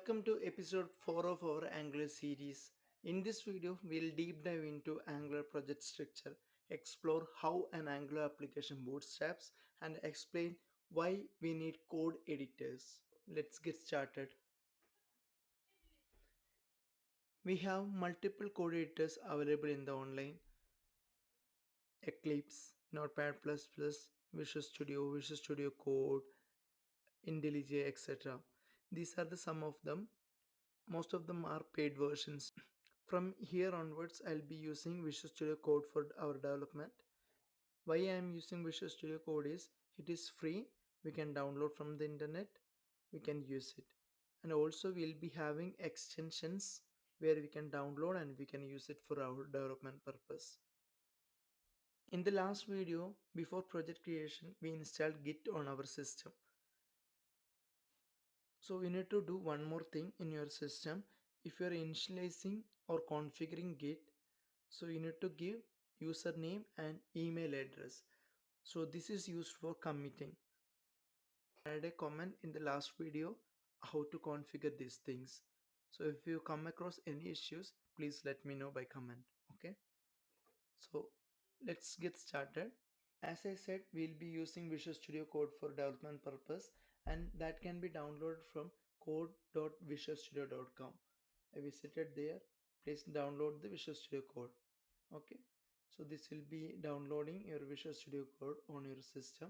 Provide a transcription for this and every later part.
Welcome to episode 4 of our Angular series. In this video, we'll deep dive into Angular project structure, explore how an Angular application bootstraps, and explain why we need code editors. Let's get started. We have multiple code editors available in the online: Eclipse, Notepad++, Visual Studio Code, IntelliJ, etc. These are the some of them. Most of them are paid versions. From here onwards, I'll be using Visual Studio Code for our development. Why I am using Visual Studio Code is it is free. We can download from the internet. We can use it. And also we'll be having extensions where we can download and we can use it for our development purpose. In the last video, before project creation, we installed Git on our system. So you need to do one more thing in your system. If you are initializing or configuring Git, so you need to give username and email address. So this is used for committing. I had a comment in the last video how to configure these things. So if you come across any issues, please let me know by comment. Okay. So let's get started. As I said, we'll be using Visual Studio Code for development purpose, and that can be downloaded from code.visualstudio.com. I visited there. Please download the Visual Studio Code. Okay, so this will be downloading your Visual Studio Code on your system.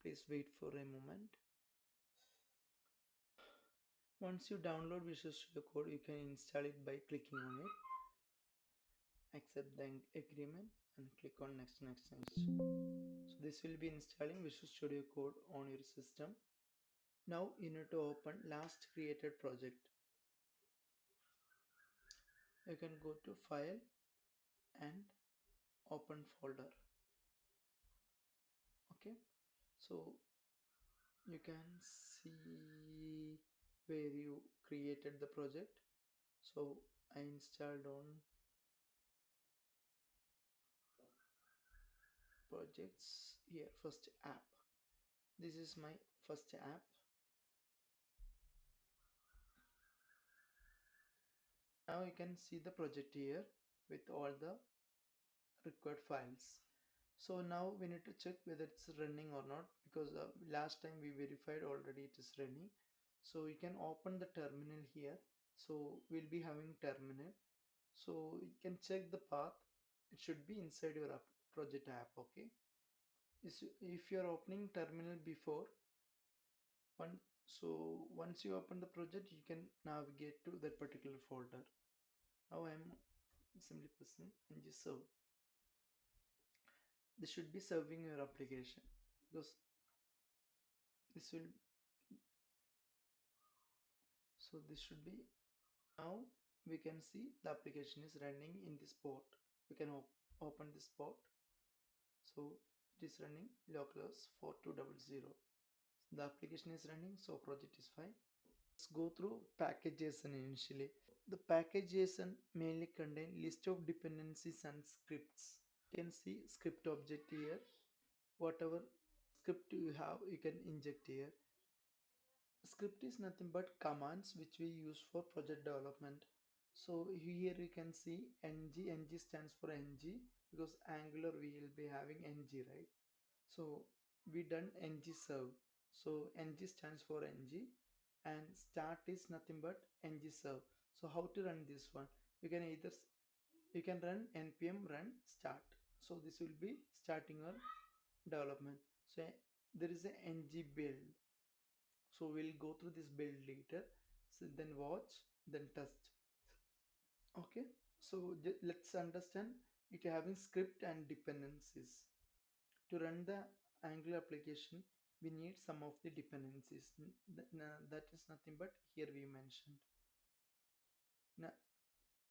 Please wait for a moment. Once you download Visual Studio Code, you can install it by clicking on it, accept the agreement, and click on next. So this will be installing Visual Studio Code on your system. Now you need to open last created project. You can go to File and Open Folder. Okay, so you can see where you created the project. So I installed on projects here, first app. This is my first app. Now you can see the project here with all the required files. So now we need to check whether it's running or not, because last time we verified already it is running. So you can open the terminal here. So we'll be having terminal. So you can check the path. It should be inside your app, project app. Okay. If you are opening terminal before one, so once you open the project, you can navigate to that particular folder. Now I am simply pressing ng serve. This should be serving your application, because this will, so this should be, now we can see the application is running in this port. We can open this port. So it is running localhost 4200. The application is running, so project is fine. Let's go through package.json initially. The package.json mainly contain list of dependencies and scripts. You can see script object here. Whatever script you have, you can inject here. Script is nothing but commands which we use for project development. So here you can see ng stands for ng, because Angular we will be having ng, right? So we done ng serve. So ng stands for ng, and start is nothing but ng serve. So how to run this one? You can either you can run npm run start. So this will be starting our development. So there is a ng build. So we'll go through this build later. So then watch, then test. Okay. So let's understand it having script and dependencies. To run the Angular application, we need some of the dependencies. That is nothing but here we mentioned. Now,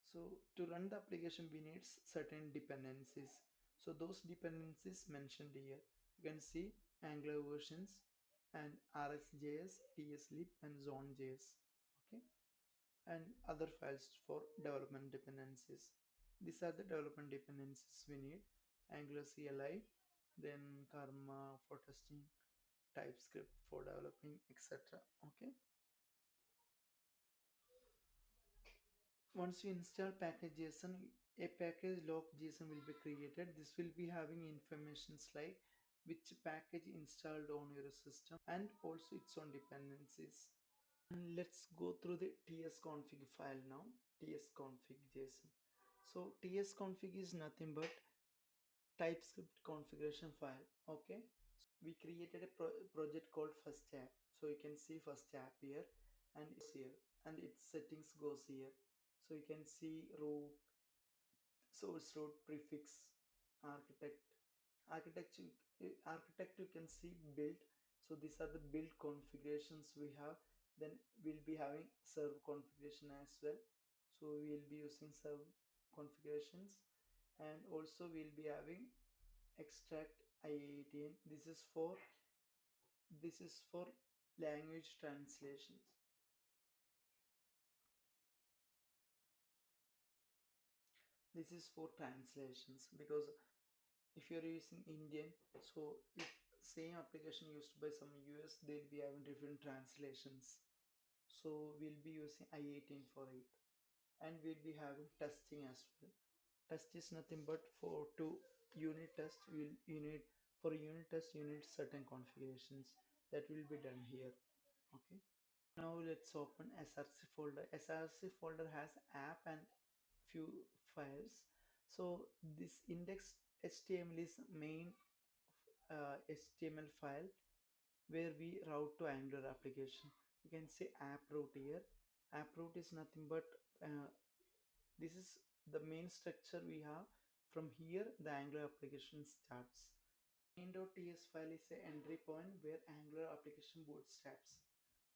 so to run the application, we need certain dependencies. So those dependencies mentioned here. You can see Angular versions and RxJS, TSLib, and Zone.js. Okay, and other files for development dependencies. These are the development dependencies we need: Angular CLI, then Karma for testing, TypeScript for developing, etc. Okay, Once you install package JSON, a package lock JSON will be created. This will be having informations like which package installed on your system and also its own dependencies. And let's go through the tsconfig file now. Tsconfig JSON. So tsconfig is nothing but TypeScript configuration file. Okay, we created a project called first app, so you can see first app here and it's here, and its settings goes here. So you can see root, source root, prefix, architect, architecture, architect, you can see build. So these are the build configurations we have. Then we'll be having serve configuration as well, so we'll be using serve configurations. And also we'll be having extract I18. This is for language translations. This is for translations because if you're using Indian, so if same application used by some US, they'll be having different translations. So we'll be using I18 for it, and we'll be having testing as well. Test is nothing but for to unit test. You need for unit test you need certain configurations that will be done here. Okay. Now let's open src folder. Src folder has app and few files. So this index HTML is main HTML file where we route to Angular application. You can see app route here. App route is nothing but this is the main structure we have. From here, the Angular application starts. Main.ts file is a entry point where Angular application bootstraps.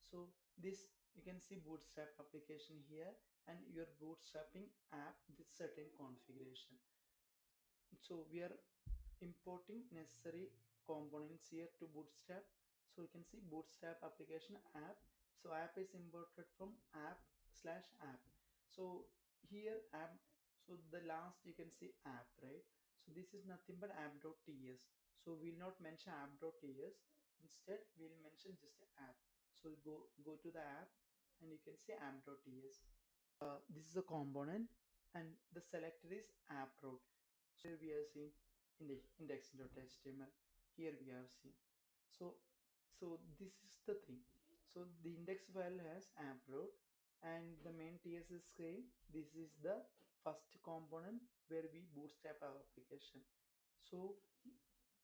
So this you can see bootstrap application here and your bootstrapping app with certain configuration. So we are importing necessary components here to bootstrap. So you can see bootstrap application app. So app is imported from app slash app. So here app, so the last you can see app, right? So this is nothing but app.ts. So we'll not mention app.ts. Instead we'll mention just the app. So go to the app and you can see app.ts. This is a component and the selector is app route. So here we are seeing index.html. Here we have seen. So this is the thing. So the index file has app route and the main TS is saying this is the first component where we bootstrap our application. So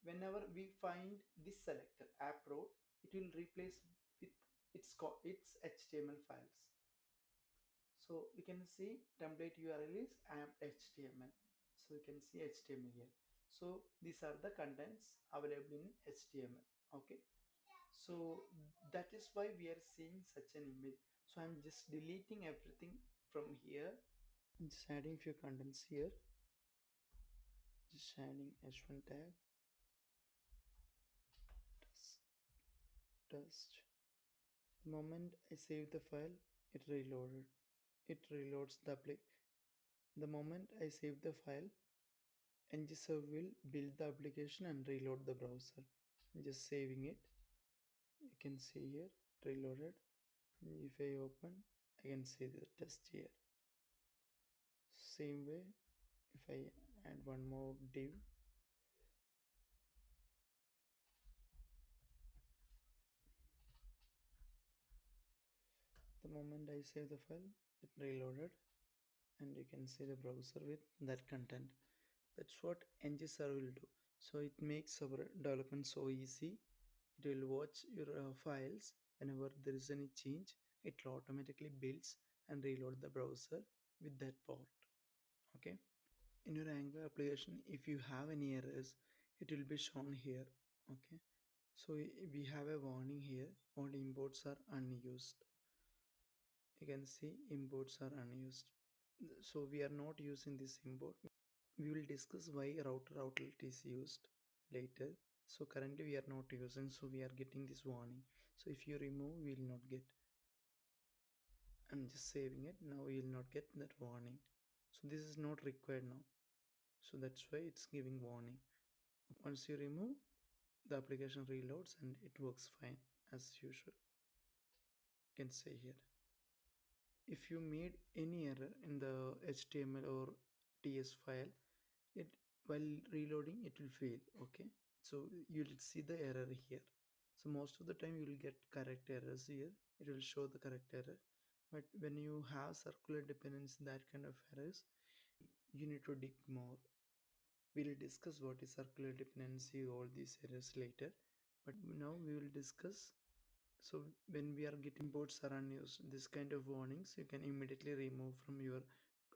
whenever we find this selector app route, it will replace with its HTML files. So we can see template URL is app.html. So you can see HTML here. So these are the contents available in HTML. Okay. So that is why we are seeing such an image. So I'm just deleting everything from here. I'm just adding few contents here. Just adding h1 tag, test. The moment I save the file, it reloaded. It reloads the apply. The moment I save the file, ngserve will build the application and reload the browser. I'm just saving it. You can see here reloaded. If I open, I can see the test here. Same way, if I add one more div, the moment I save the file, it reloaded and you can see the browser with that content. That's what ngserve will do. So it makes our development so easy. It will watch your files. Whenever there is any change, it will automatically builds and reload the browser with that port. Okay. In your Angular application, if you have any errors, it will be shown here. Okay. So we have a warning here. All imports are unused. You can see imports are unused. So we are not using this import. We will discuss why router is used later. So currently we are not using, so we are getting this warning. So if you remove, we will not get. I'm just saving it. Now we will not get that warning. So this is not required now. So that's why it's giving warning. Once you remove, the application reloads and it works fine as usual. You can say here. if you made any error in the HTML or TS file, it while reloading it will fail. Okay, so you'll see the error here. So most of the time you will get correct errors here, it will show the correct error. But when you have circular dependence, that kind of errors, you need to dig more. We'll discuss what is circular dependency, all these errors later. But now we will discuss. So when we are getting bots around use this kind of warnings, you can immediately remove from your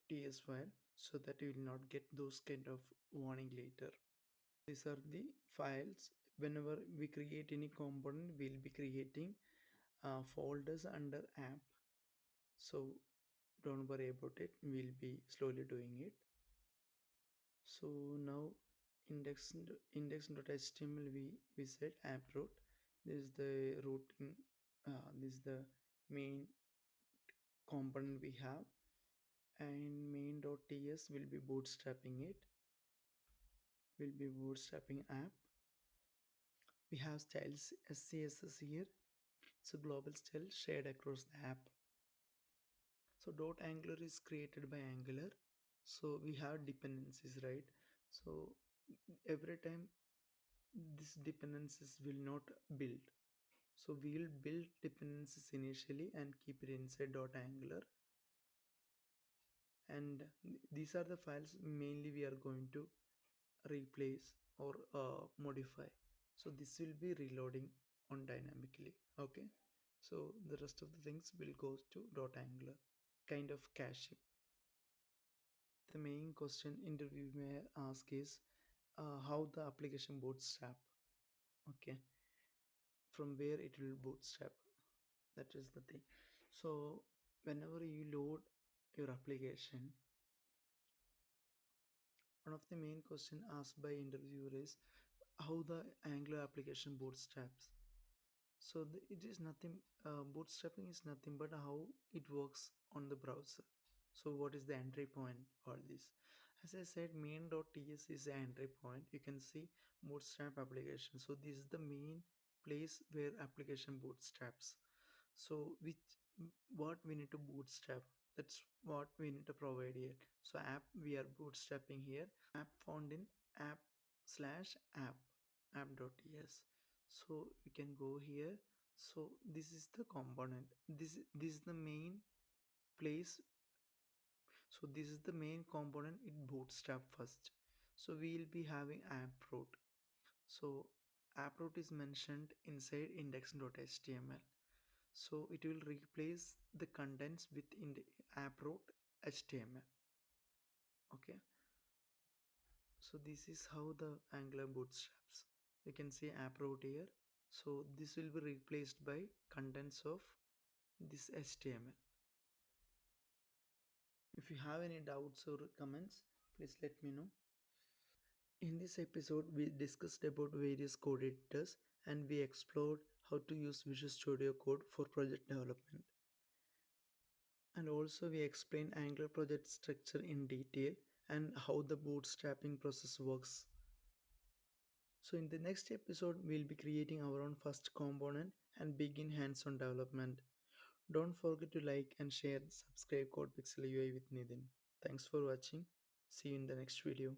TS file so that you will not get those kind of warning later. These are the files. Whenever we create any component, we'll be creating folders under app. So don't worry about it. We'll be slowly doing it. So now index.html we said app root. This is the routing. This is the main component we have, and main.ts will be bootstrapping it. Will be bootstrapping app. We have styles SCSS here. So global style shared across the app. So dot angular is created by Angular. So we have dependencies, right? So every time these dependencies will not build. So we will build dependencies initially and keep it inside dot angular. And these are the files mainly we are going to replace or modify. So this will be reloading on dynamically. Okay, so the rest of the things will go to dot angular kind of caching. The main question interview may ask is how the application bootstrap. Okay, from where it will bootstrap, that is the thing. So whenever you load your application, one of the main question asked by interviewer is how the Angular application bootstraps. So it is nothing, bootstrapping is nothing but how it works on the browser. So what is the entry point for this? As I said, main.ts is the entry point. You can see bootstrap application. So this is the main place where application bootstraps. So what we need to bootstrap, that's what we need to provide here. So app we are bootstrapping here, app found in app slash app app.ts. So we can go here. So this is the component, this is the main place. So this is the main component it bootstrap first. So we will be having app root. So app root is mentioned inside index.html. So it will replace the contents with in the app root HTML. Okay, so this is how the Angular bootstraps. You can see app root here. So this will be replaced by contents of this HTML. If you have any doubts or comments, please let me know. In this episode, we discussed about various code editors and we explored how to use Visual Studio Code for project development. And also we explained Angular project structure in detail and how the bootstrapping process works. So in the next episode, we'll be creating our own first component and begin hands-on development. Don't forget to like and share, subscribe CodePixel UI with Nidhin. Thanks for watching. See you in the next video.